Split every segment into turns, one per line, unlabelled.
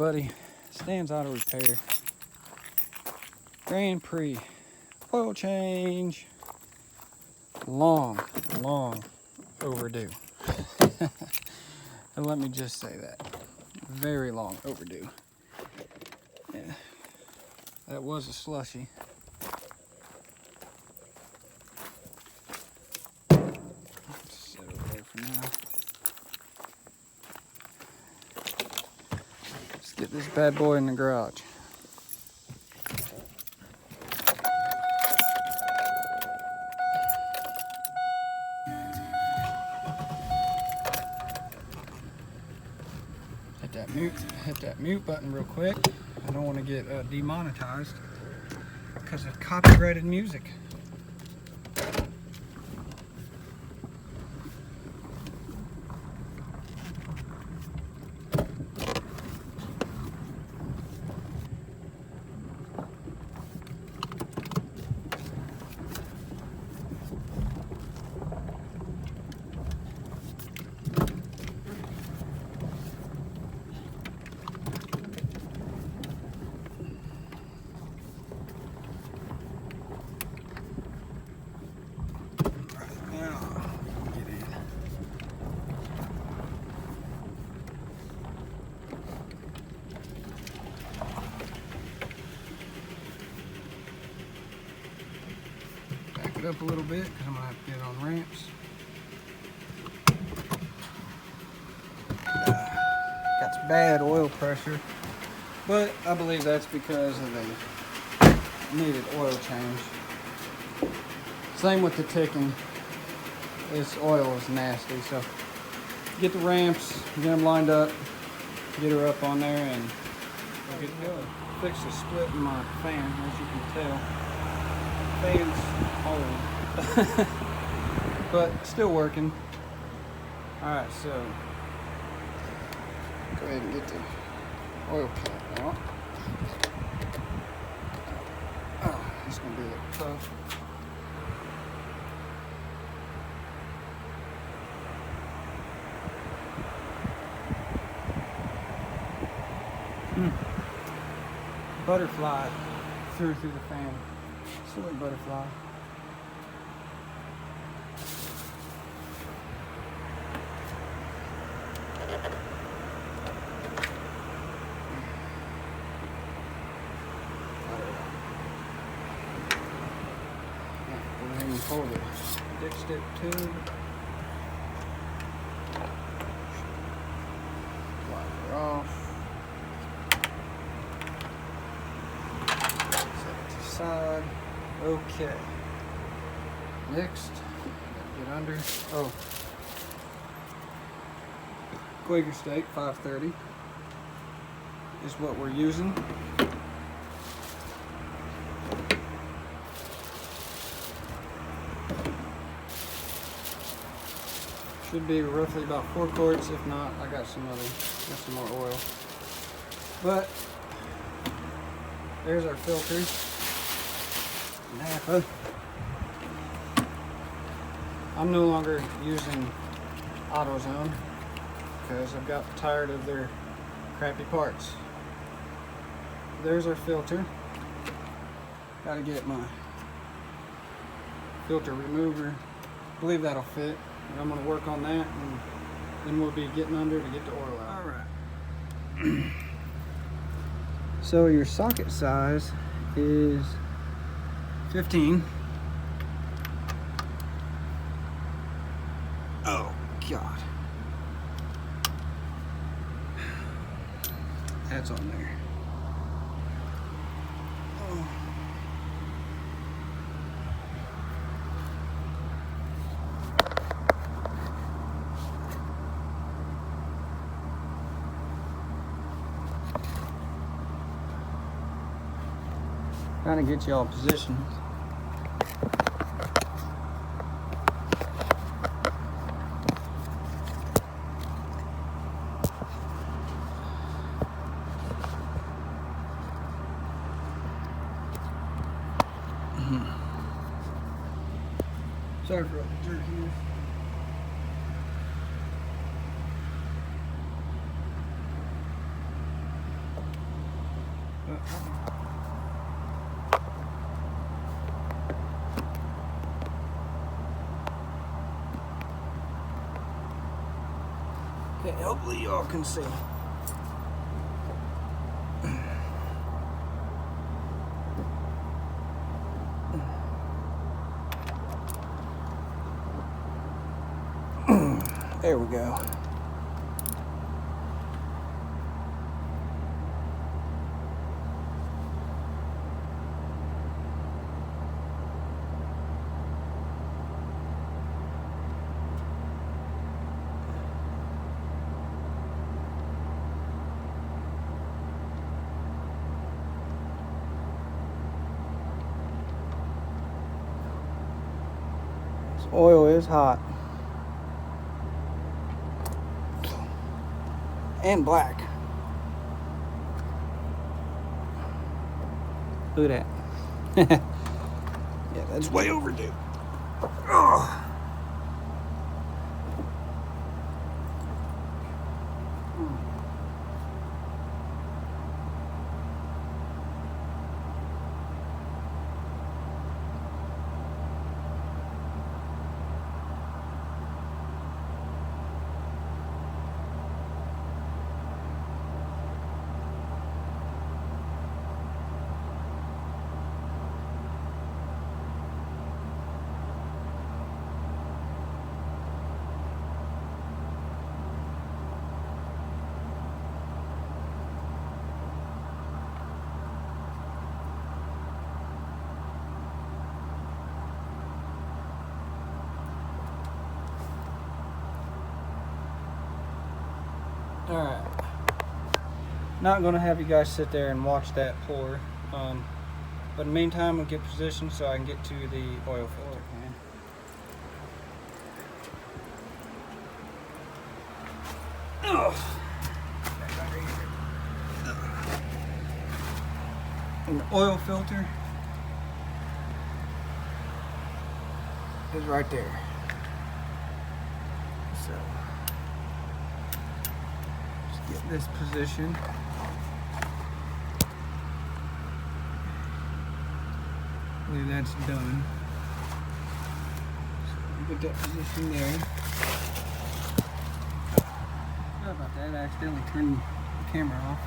buddy. Stands auto repair. Grand Prix. Oil change. Long overdue. And let me just say that. Very long overdue. Yeah. That was a slushy. Set it there for now. Let's get this bad boy in the garage. Hit that mute button real quick. I don't want to get demonetized because of copyrighted music. It up a little bit because I'm going to have to get on ramps. Got some bad oil pressure, but I believe that's because of the needed oil change. Same with the ticking. This oil is nasty, so get the ramps, get them lined up, get her up on there, and we'll get going. Fix the split in my fan, as you can tell. Fan's old, but still working. Alright, so go ahead and get the oil cap out. Oh, it's going to be a little tough. Butterfly through the fan. Silly butterfly. Go ahead and pull the dipstick tube. Slide her off. Set it to the side. Okay. Next, get under. Oh, Quaker steak 530 is what we're using. Should be roughly about 4 quarts. If not, I got some more oil. But there's our filter. Napa. I'm no longer using AutoZone because I've got tired of their crappy parts. There's our filter. Got to get my filter remover. I believe that'll fit. And I'm going to work on that, and then we'll be getting under to get the oil out. Alright. So your socket size is 15. Oh God. That's on there. Oh. Trying to get you all positioned. Sorry for all the jerkiness. Okay, hopefully y'all can see. There we go. This oil is hot. And black. Look at that. Yeah, that's way overdue. Ugh. Alright, not going to have you guys sit there and watch that pour, but in the meantime we'll get positioned so I can get to the oil filter. And the oil filter is right there. So get this position. I believe that's done. So put that position there. Sorry about that, I accidentally turned the camera off.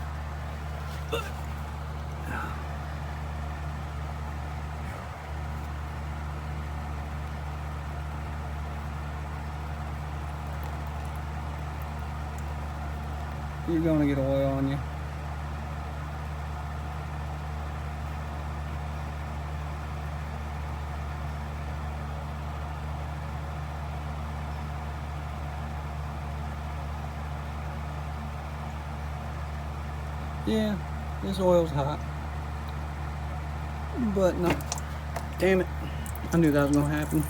You're going to get oil on you. Yeah, this oil's hot. But no, damn it. I knew that was going to happen.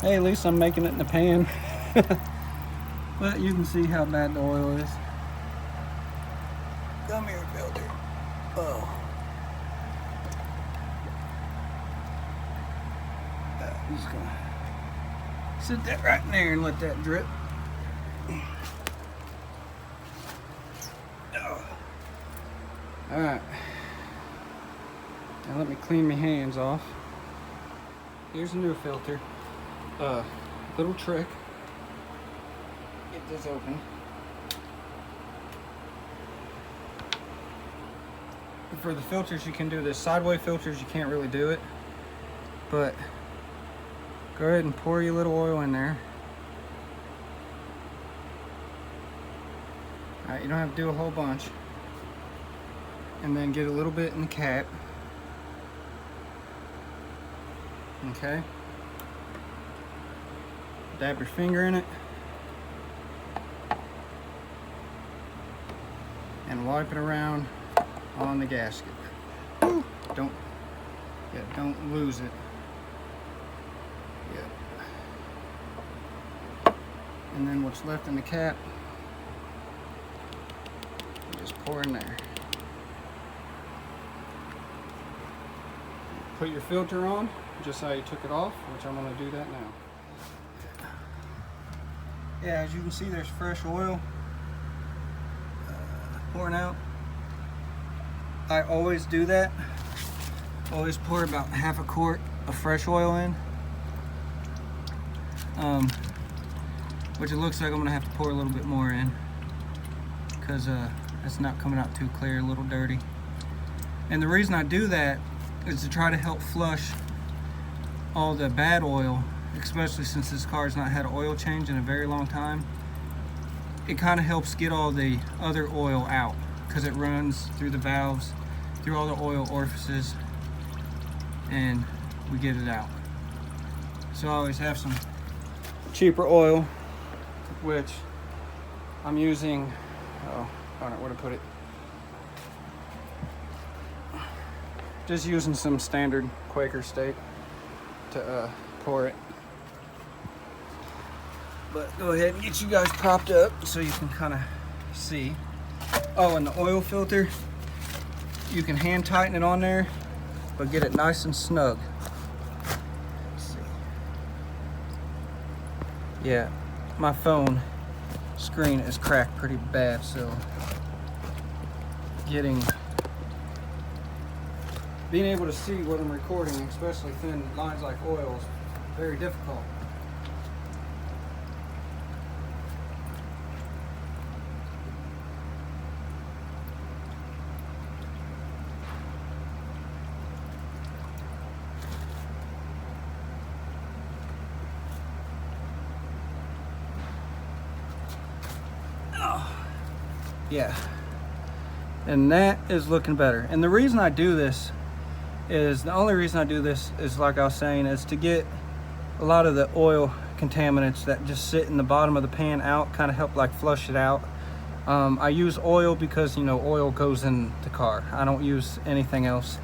Hey, at least I'm making it in the pan. But you can see how bad the oil is. Come here, filter. Oh. I'm just gonna sit that right in there and let that drip. Oh. Alright. Now let me clean my hands off. Here's a new filter. Little trick. Get this open. For the filters you can do this. Sideway filters you can't really do it. But go ahead and pour your little oil in there. Alright, you don't have to do a whole bunch. And then get a little bit in the cap. Okay. Dab your finger in it. And wipe it around on the gasket. Don't lose it. Yeah. And then what's left in the cap, just pour in there. Put your filter on, just how you took it off, which I'm going to do that now. Yeah, as you can see, there's fresh oil pouring out. I always do that. Always pour about half a quart of fresh oil in. Which it looks like I'm gonna have to pour a little bit more in because it's not coming out too clear, a little dirty. And the reason I do that is to try to help flush all the bad oil, especially since this car has not had an oil change in a very long time. It kind of helps get all the other oil out because it runs through the valves, through all the oil orifices, and we get it out. So I always have some cheaper oil, which I'm using, oh, I don't know where to put it. Just using some standard Quaker steak to pour it. But go ahead and get you guys propped up so you can kind of see. Oh, and the oil filter, you can hand tighten it on there, but get it nice and snug. Let's see. Yeah, my phone screen is cracked pretty bad, so being able to see what I'm recording, especially thin lines like oil, is very difficult. Yeah, and that is looking better. And the reason I do this is, the only reason I do this is, like I was saying, is to get a lot of the oil contaminants that just sit in the bottom of the pan out, kind of help like flush it out. I use oil because, you know, oil goes in the car. I don't use anything else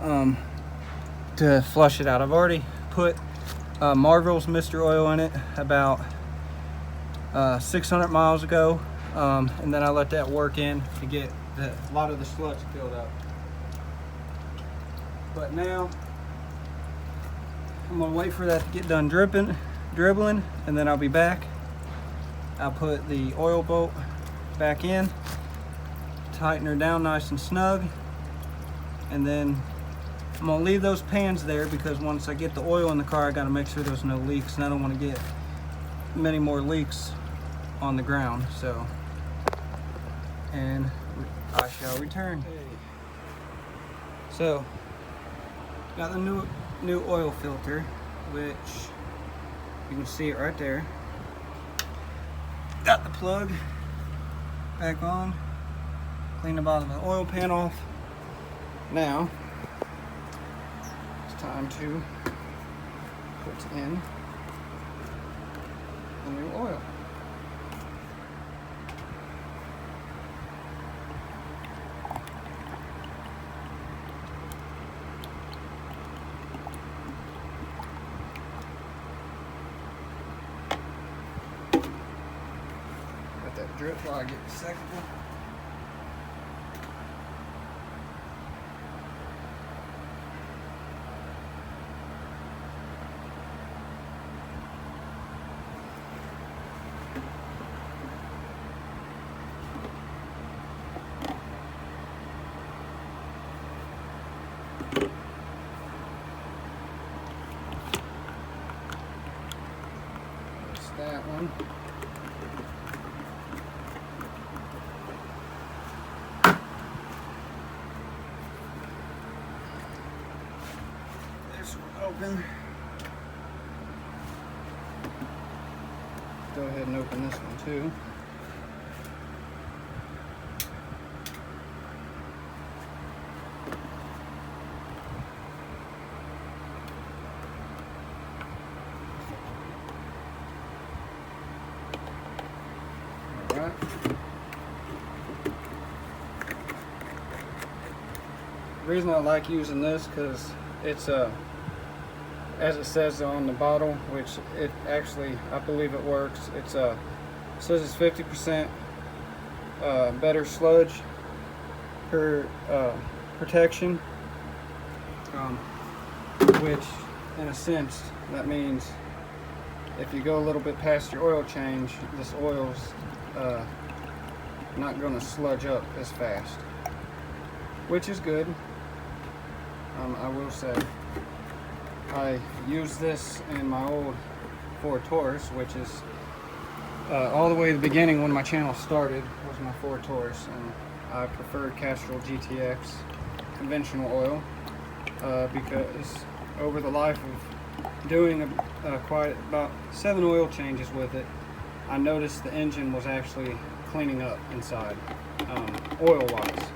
to flush it out. I've already put Marvel's Mr. Oil in it about 600 miles ago. And then I let that work in to get a lot of the sludge filled up. But now I'm gonna wait for that to get done dribbling, and then I'll be back. I'll put the oil bolt back in, tighten her down nice and snug, and then I'm gonna leave those pans there because once I get the oil in the car, I gotta make sure there's no leaks, and I don't want to get many more leaks on the ground. So, and I shall return. Okay. So, got the new oil filter, which you can see it right there. Got the plug back on. Clean the bottom of the oil pan off. Now it's time to put in the new oil. Drip while I get the second one. That's that one. Open. Go ahead and open this one too. All right. The reason I like using this because it's as it says on the bottle, which it actually, I believe it works. It says it's 50% better sludge per protection, which in a sense that means if you go a little bit past your oil change, this oil's not going to sludge up as fast. which is good. I will say, I used this in my old Ford Taurus, which is all the way at the beginning when my channel started was my Ford Taurus, and I preferred Castrol GTX conventional oil because over the life of doing quite about 7 oil changes with it, I noticed the engine was actually cleaning up inside, oil-wise,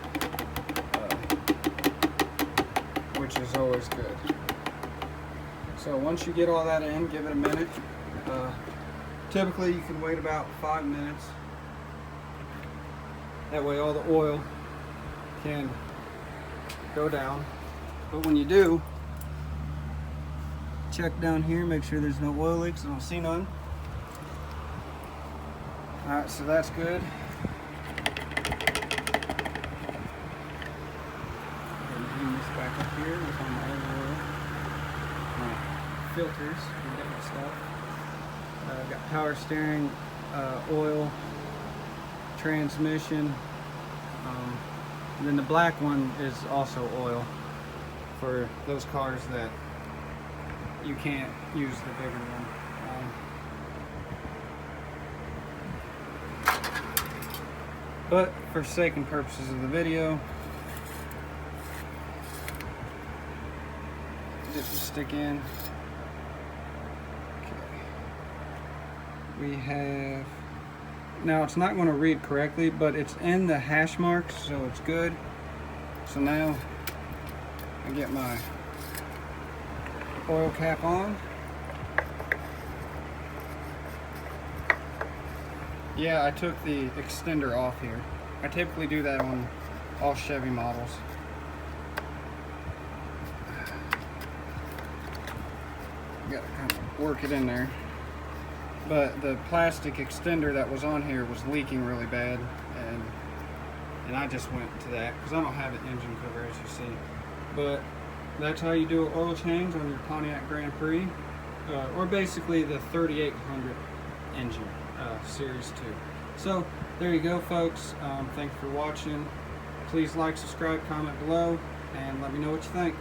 which is always good. So once you get all that in, give it a minute. Typically you can wait about 5 minutes. That way all the oil can go down. But when you do, check down here, make sure there's no oil leaks. I don't see none. Alright, so that's good. Bring this back up here with all my other oil. My filters and different stuff. I've got power steering, oil, transmission, and then the black one is also oil for those cars that you can't use the bigger one. But for sake and purposes of the video, dip the stick in. We have, now it's not going to read correctly, but it's in the hash marks, so it's good. So now I get my oil cap on. Yeah, I took the extender off here. I typically do that on all Chevy models. Got to kind of work it in there. But the plastic extender that was on here was leaking really bad, and I just went to that because I don't have an engine cover, as you see. But that's how you do an oil change on your Pontiac Grand Prix, or basically the 3800 engine, Series 2. So there you go, folks. Thanks for watching. Please like, subscribe, comment below, and let me know what you think.